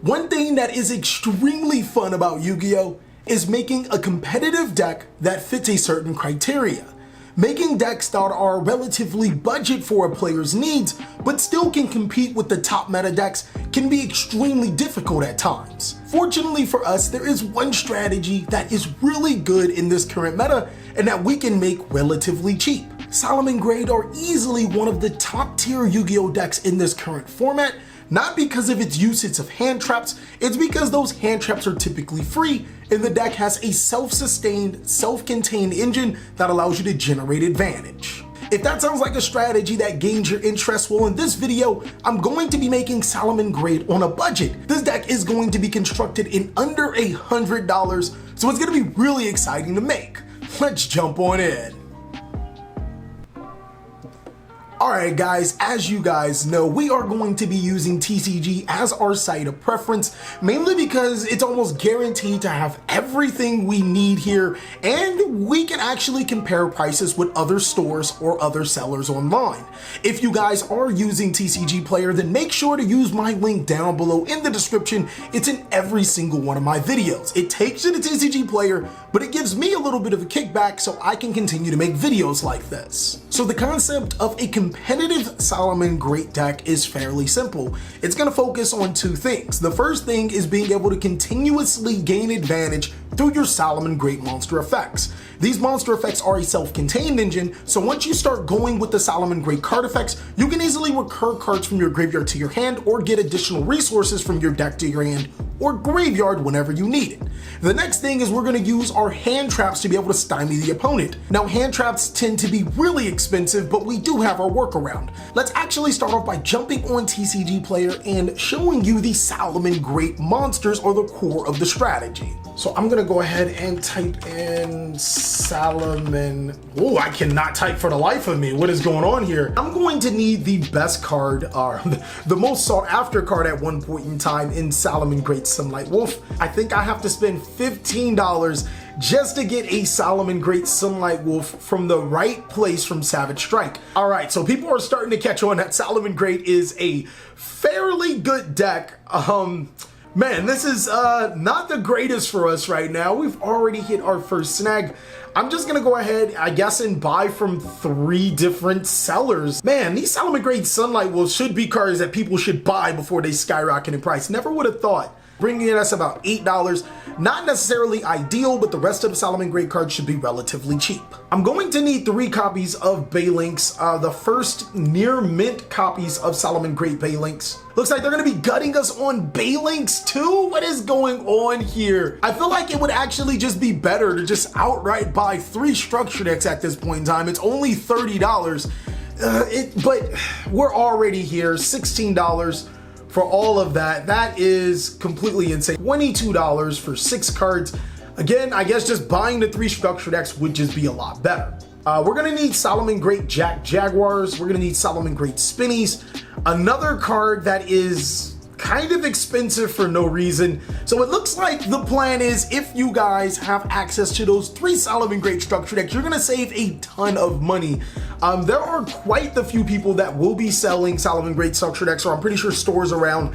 One thing that is extremely fun about Yu-Gi-Oh! Is making a competitive deck that fits a certain criteria. Making decks that are relatively budget for a player's needs, but still can compete with the top meta decks can be extremely difficult at times. Fortunately for us, there is one strategy that is really good in this current meta and that we can make relatively cheap. Salamangreat are easily one of the top tier Yu-Gi-Oh! Decks in this current format, not because of its usage of hand traps, it's because those hand traps are typically free and the deck has a self-sustained, self-contained engine that allows you to generate advantage. If that sounds like a strategy that gains your interest, well, in this video, I'm going to be making Salamangreat on a budget. This deck is going to be constructed in under $100, so it's gonna be really exciting to make. Let's jump on in. Alright guys, as you guys know, we are going to be using TCG as our site of preference, mainly because it's almost guaranteed to have everything we need here, and we can actually compare prices with other stores or other sellers online. If you guys are using TCG Player, then make sure to use my link down below in the description. It's in every single one of my videos. It takes you to TCG Player, but it gives me a little bit of a kickback so I can continue to make videos like this. So the concept of a competitive Salamangreat deck is fairly simple. It's going to focus on two things. The first thing is being able to continuously gain advantage through your Salamangreat monster effects. These monster effects are a self-contained engine, so once you start going with the Salamangreat card effects, you can easily recur cards from your graveyard to your hand or get additional resources from your deck to your hand or graveyard whenever you need it. The next thing is we're going to use our hand traps to be able to stymie the opponent. Now, hand traps tend to be really expensive, but we do have our workaround. Let's actually start off by jumping on TCG Player and showing you the Salamangreat monsters are the core of the strategy. So I'm gonna go ahead and type in Oh, I cannot type for the life of me. What is going on here? I'm going to need the best card, the most sought after card at one point in time in Salamangreat Sunlight Wolf. I think I have to spend $15 just to get a Salamangreat Sunlight Wolf from the right place from Savage Strike. All right, so people are starting to catch on that Salamangreat is a fairly good deck. Man, this is not the greatest for us right now. We've already hit our first snag. I'm just gonna go ahead, I guess, and buy from 3 different sellers. Man, these Salamangreat Sunlight Wolves should be cards that people should buy before they skyrocket in price. Never would have thought. Bringing us about $8. Not necessarily ideal, but the rest of the Salamangreat cards should be relatively cheap. I'm going to need 3 copies of Baylinks, the first near mint copies of Salamangreat Baylinks. Looks like they're gonna be gutting us on Baylinks too? What is going on here? I feel like it would actually just be better to just outright buy 3 structure decks at this point in time. It's only $30, but we're already here, $16. For all of that, that is completely insane. $22 for 6 cards. Again, I guess just buying the 3 structure decks would just be a lot better. We're gonna need Salamangreat Jaguars. We're gonna need Salamangreat Spinnies. Another card that is kind of expensive for no reason. So it looks like the plan is if you guys have access to those 3 Salamangreat structure decks, you're gonna save a ton of money. There are quite the few people that will be selling Salamangreat structure decks, or I'm pretty sure stores around,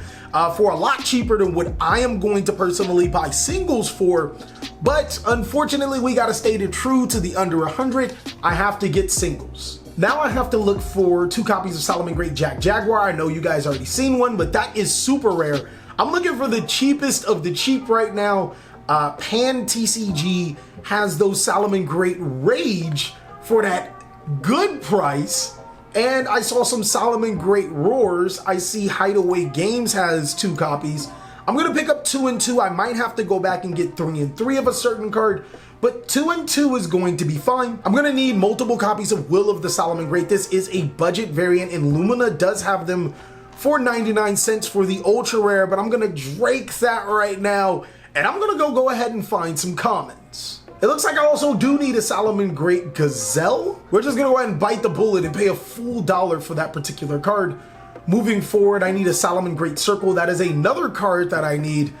for a lot cheaper than what I am going to personally buy singles for. But unfortunately, we gotta stay true to the under 100. I have to get singles. Now I have to look for 2 copies of Salamangreat Jaguar. I know you guys already seen one, but that is super rare. I'm looking for the cheapest of the cheap right now. Pan TCG has those Salamangreat Rage for that good price. And I saw some Salamangreat Roars. I see Hideaway Games has 2 copies. I'm gonna pick up 2 and 2. I might have to go back and get 3 and 3 of a certain card, but 2 and 2 is going to be fine. I'm gonna need multiple copies of Will of the Salamangreat. This is a budget variant, and Lumina does have them for 99 cents for the ultra rare, but I'm gonna Drake that right now, and I'm gonna go ahead and find some commons. It looks like I also do need a Salamangreat Gazelle. We're just gonna go ahead and bite the bullet and pay a full $1 for that particular card. Moving forward, I need a Salamangreat Circle. That is another card that I need.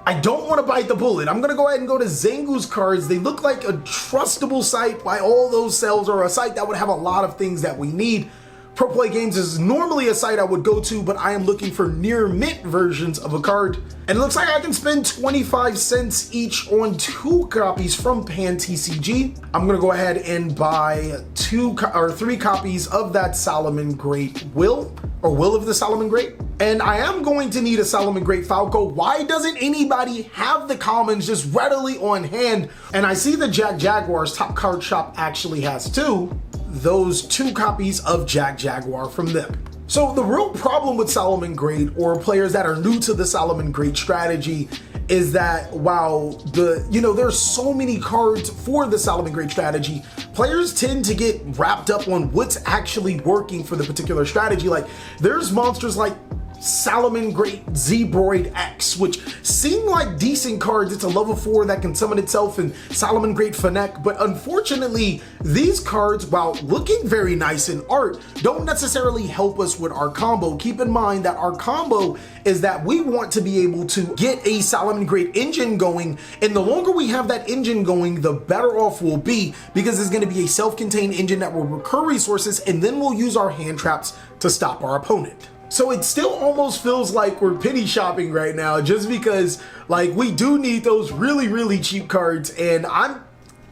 I don't want to bite the bullet. I'm going to go ahead and go to Zangu's cards. They look like a trustable site by all those sales, or a site that would have a lot of things that we need. Pro Play Games is normally a site I would go to, but I am looking for near mint versions of a card. And it looks like I can spend 25 cents each on 2 copies from Pan TCG. I'm gonna go ahead and buy 3 copies of that Salamangreat Will of the Salamangreat. And I am going to need a Salamangreat Falco. Why doesn't anybody have the commons just readily on hand? And I see the Jack Jaguar's Top Card Shop actually has those 2 copies of Jack Jaguar from them. So the real problem with Salamangreat, or players that are new to the Salamangreat strategy, is that while there's so many cards for the Salamangreat strategy, players tend to get wrapped up on what's actually working for the particular strategy. Like, there's monsters like Salamangreat Zebroid X, which seem like decent cards. It's a level 4 that can summon itself, and Salamangreat Fennec, but unfortunately these cards, while looking very nice in art, don't necessarily help us with our combo. Keep in mind that our combo is that we want to be able to get a Salamangreat engine going, and the longer we have that engine going, the better off we'll be, because it's going to be a self-contained engine that will recur resources, and then we'll use our hand traps to stop our opponent. So it still almost feels like we're penny shopping right now, just because like we do need those really, really cheap cards, and I'm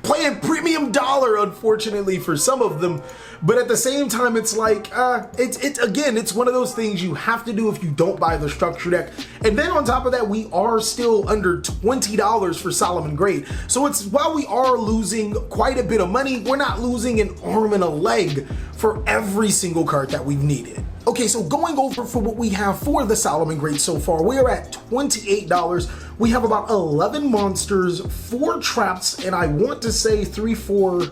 playing premium dollar, unfortunately, for some of them. But at the same time, it's like, it's one of those things you have to do if you don't buy the structure deck. And then on top of that, we are still under $20 for Salamangreat. So it's, while we are losing quite a bit of money, we're not losing an arm and a leg for every single card that we've needed. Okay, so going over for what we have for the Salamangreat so far, we are at $28. We have about 11 monsters, 4 traps, and I want to say 3, 4,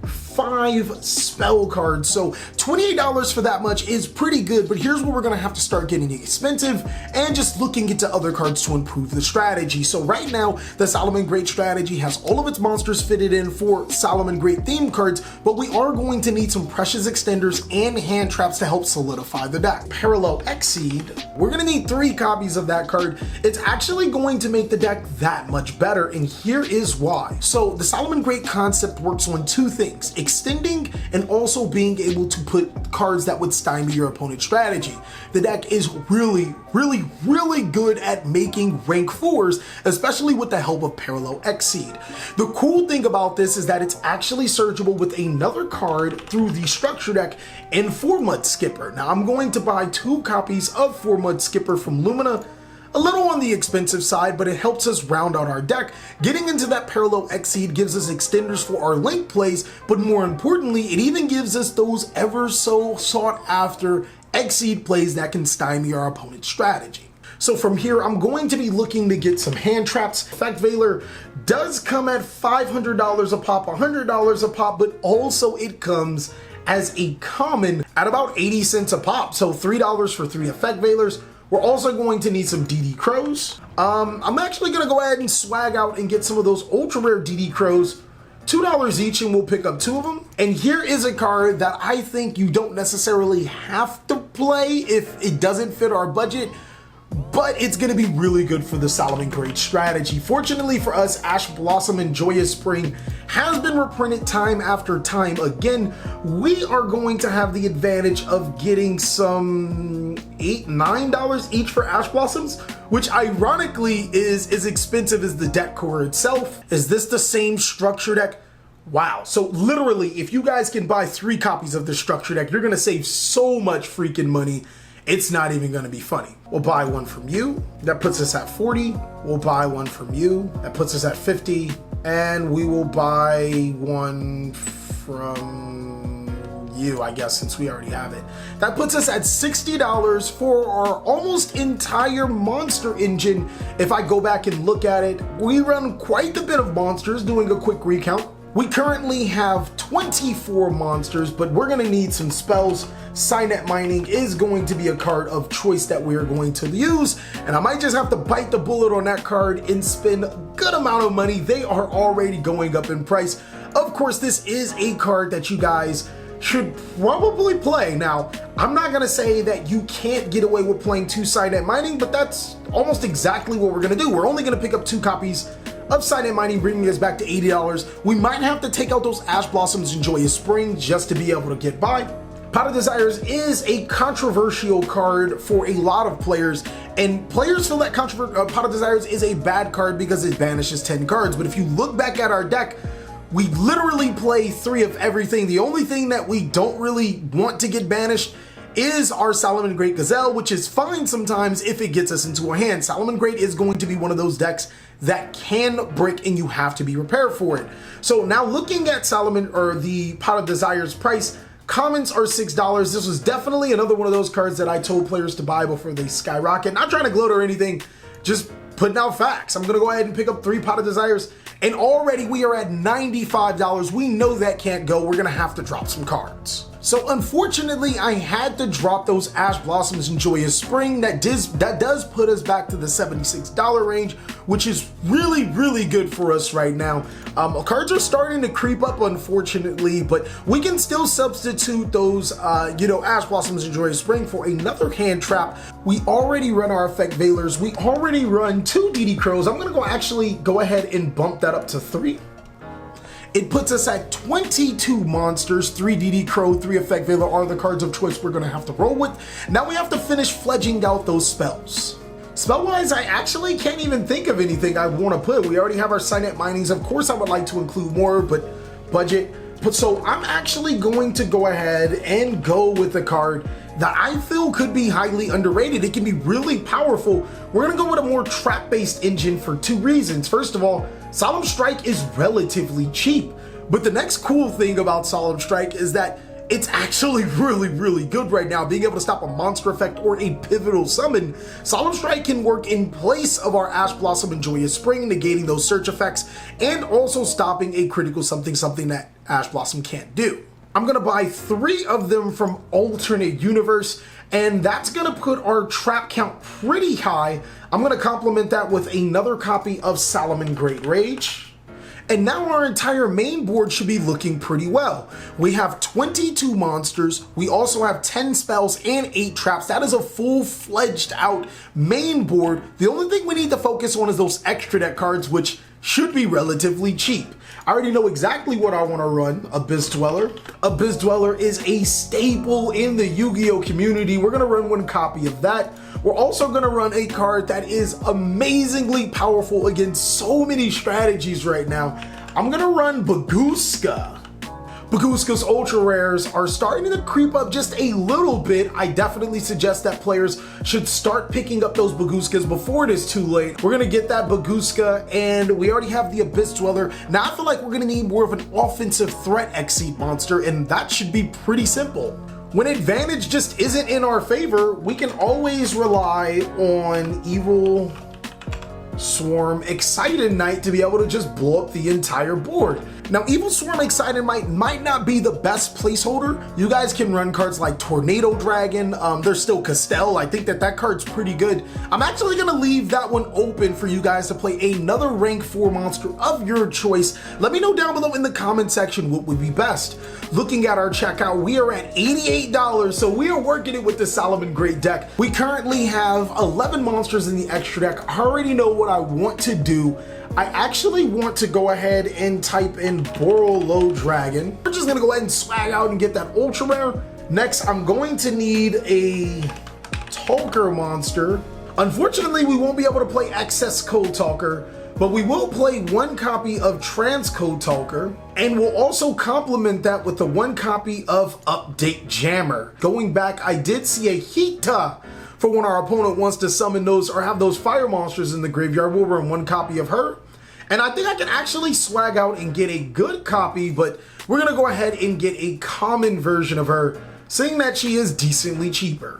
5 spell cards. So $28 for that much is pretty good, but here's where we're gonna have to start getting expensive and just looking into other cards to improve the strategy. So right now, the Salamangreat strategy has all of its monsters fitted in for Salamangreat themed cards, but we are going to need some precious extenders and hand traps to help solidify the deck. Parallel Exceed, we're gonna need 3 copies of that card. It's actually going to make the deck that much better, and here is why. So the Salamangreat concept works on 2 things: extending and also being able to put cards that would stymie your opponent's strategy. The deck is really, really, really good at making rank 4s, especially with the help of Parallel Exceed. The cool thing about this is that it's actually searchable with another card through the structure deck in 4 Mud Skipper. Now I'm going to buy 2 copies of 4 Mud Skipper from Lumina. A little on the expensive side, but it helps us round out our deck. Getting into that Parallel Exceed gives us extenders for our link plays, but more importantly, it even gives us those ever so sought after Exceed plays that can stymie our opponent's strategy. So from here, I'm going to be looking to get some hand traps. Effect Veiler does come at $500 a pop, $100 a pop, but also it comes as a common at about 80 cents a pop. So $3 for 3 Effect Veilers. We're also going to need some DD Crows. I'm actually gonna go ahead and swag out and get some of those ultra rare DD Crows, $2 each, and we'll pick up 2 of them. And here is a card that I think you don't necessarily have to play if it doesn't fit our budget, but it's gonna be really good for the Salamangreat strategy. Fortunately for us, Ash Blossom and Joyous Spring has been reprinted time after time again. We are going to have the advantage of getting some $8, $9 each for Ash Blossoms, which ironically is as expensive as the deck core itself. Is this the same structure deck? Wow. So literally, if you guys can buy 3 copies of this structure deck, you're gonna save so much freaking money. It's not even gonna be funny. We'll buy 1 from you. That puts us at 40. We'll buy 1 from you. That puts us at 50. And we will buy 1 from you, I guess, since we already have it. That puts us at $60 for our almost entire monster engine. If I go back and look at it, we run quite a bit of monsters. Doing a quick recount, we currently have 24 monsters, but we're gonna need some spells. Signet Mining is going to be a card of choice that we are going to use, and I might just have to bite the bullet on that card and spend a good amount of money. They are already going up in price. Of course, this is a card that you guys should probably play. Now, I'm not gonna say that you can't get away with playing 2 Signet Mining, but that's almost exactly what we're gonna do. We're only gonna pick up 2 copies of Signet Mining, bringing us back to $80. We might have to take out those Ash Blossoms and Joyous Spring just to be able to get by. Pot of Desires is a controversial card for a lot of players, and players feel that Pot of Desires is a bad card because it banishes 10 cards. But if you look back at our deck, we literally play 3 of everything. The only thing that we don't really want to get banished is our Salamangreat Gazelle, which is fine sometimes if it gets us into a hand. Salamangreat is going to be one of those decks that can brick and you have to be prepared for it. So now looking at the Pot of Desires price, commons are $6. This was definitely another one of those cards that I told players to buy before they skyrocket. Not trying to gloat or anything, just putting out facts. I'm gonna go ahead and pick up 3 Pot of Desires, and already we are at $95. We know that can't go. We're gonna have to drop some cards. So unfortunately, I had to drop those Ash Blossoms and Joyous Spring. That does put us back to the $76 range, which is really, really good for us right now. Cards are starting to creep up, unfortunately, but we can still substitute those, Ash Blossoms and Joyous Spring for another hand trap. We already run our Effect Veilers. We already run 2 DD Crows. I'm gonna actually go ahead and bump that up to 3. It puts us at 22 monsters. 3 DD Crow, 3 Effect Veiler are the cards of choice we're gonna have to roll with. Now we have to finish fledging out those spells. Spell-wise, I actually can't even think of anything I want to put. We already have our Signet Minings. Of course, I would like to include more, but budget. So I'm actually going to go ahead and go with a card that I feel could be highly underrated. It can be really powerful. We're gonna go with a more trap-based engine for 2 reasons. First of all, Solemn Strike is relatively cheap, but the next cool thing about Solemn Strike is that it's actually really, really good right now. Being able to stop a monster effect or a pivotal summon, Solemn Strike can work in place of our Ash Blossom and Joyous Spring, negating those search effects, and also stopping a critical something that Ash Blossom can't do. I'm gonna buy 3 of them from Alternate Universe, and that's gonna put our trap count pretty high. I'm gonna complement that with another copy of Salamangreat Rage. And now our entire main board should be looking pretty well. We have 22 monsters, we also have 10 spells and 8 traps. That is a full-fledged out main board. The only thing we need to focus on is those extra deck cards, which should be relatively cheap. I already know exactly what I want to run, Abyss Dweller. Abyss Dweller is a staple in the Yu-Gi-Oh community. We're going to run 1 copy of that. We're also going to run a card that is amazingly powerful against so many strategies right now. I'm going to run Bagooska. Bagooska's ultra rares are starting to creep up just a little bit. I definitely suggest that players should start picking up those Bagooskas before it is too late. We're gonna get that Bagooska, and we already have the Abyss Dweller. Now I feel like we're gonna need more of an offensive threat Exceed monster, and that should be pretty simple. When advantage just isn't in our favor, we can always rely on Evil Swarm Excited Knight to be able to just blow up the entire board. Now, Evil Swarm Excited might not be the best placeholder. You guys can run cards like Tornado Dragon. There's still Castell. I think that card's pretty good. I'm actually gonna leave that one open for you guys to play another rank 4 monster of your choice. Let me know down below in the comment section what would be best. Looking at our checkout, we are at $88, so we are working it with the Salamangreat deck. We currently have 11 monsters in the extra deck. I already know what I want to do. I actually want to go ahead and type in Borolo Dragon. We're just gonna go ahead and swag out and get that ultra rare. Next, I'm going to need a Talker monster. Unfortunately, we won't be able to play Excess Code Talker, but we will play 1 copy of Transcode Talker, and we'll also complement that with the 1 copy of Update Jammer. Going back, I did see a Hita for when our opponent wants to summon those or have those fire monsters in the graveyard. We'll run 1 copy of her. And I think I can actually swag out and get a good copy, but we're gonna go ahead and get a common version of her, seeing that she is decently cheaper.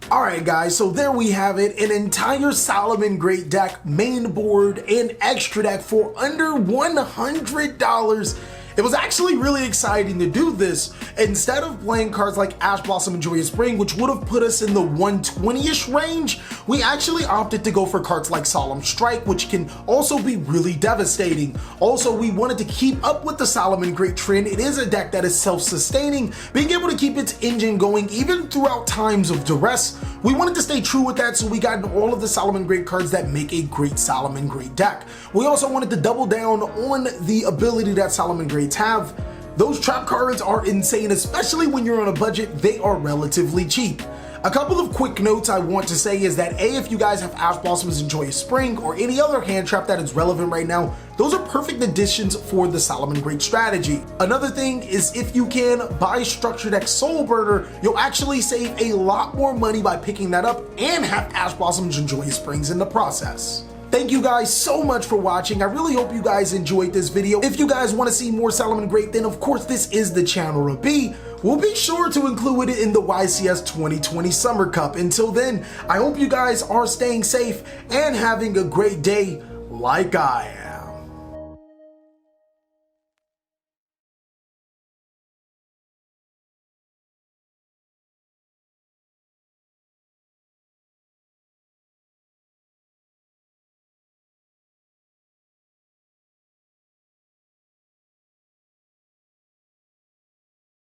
Alright guys, so there we have it, an entire Salamangreat deck, main board, and extra deck for under $100. It was actually really exciting to do this. Instead of playing cards like Ash Blossom and Joyous Spring, which would have put us in the 120-ish range, we actually opted to go for cards like Solemn Strike, which can also be really devastating. Also, we wanted to keep up with the Salamangreat trend. It is a deck that is self-sustaining, being able to keep its engine going even throughout times of duress. We wanted to stay true with that, so we got all of the Salamangreat cards that make a great Salamangreat deck. We also wanted to double down on the ability that Salamangreats have Those trap cards are insane, especially when you're on a budget. They are relatively cheap. A couple of quick notes I want to say is that A, if you guys have Ash Blossoms and Joyous Spring or any other hand trap that is relevant right now, those are perfect additions for the Salamangreat strategy. Another thing is if you can buy Structured X Soul Burner, you'll actually save a lot more money by picking that up and have Ash Blossoms and Joyous Springs in the process. Thank you guys so much for watching. I really hope you guys enjoyed this video. If you guys want to see more Salamangreat, then of course this is the channel to be. We'll be sure to include it in the YCS 2020 Summer Cup. Until then, I hope you guys are staying safe and having a great day like I am.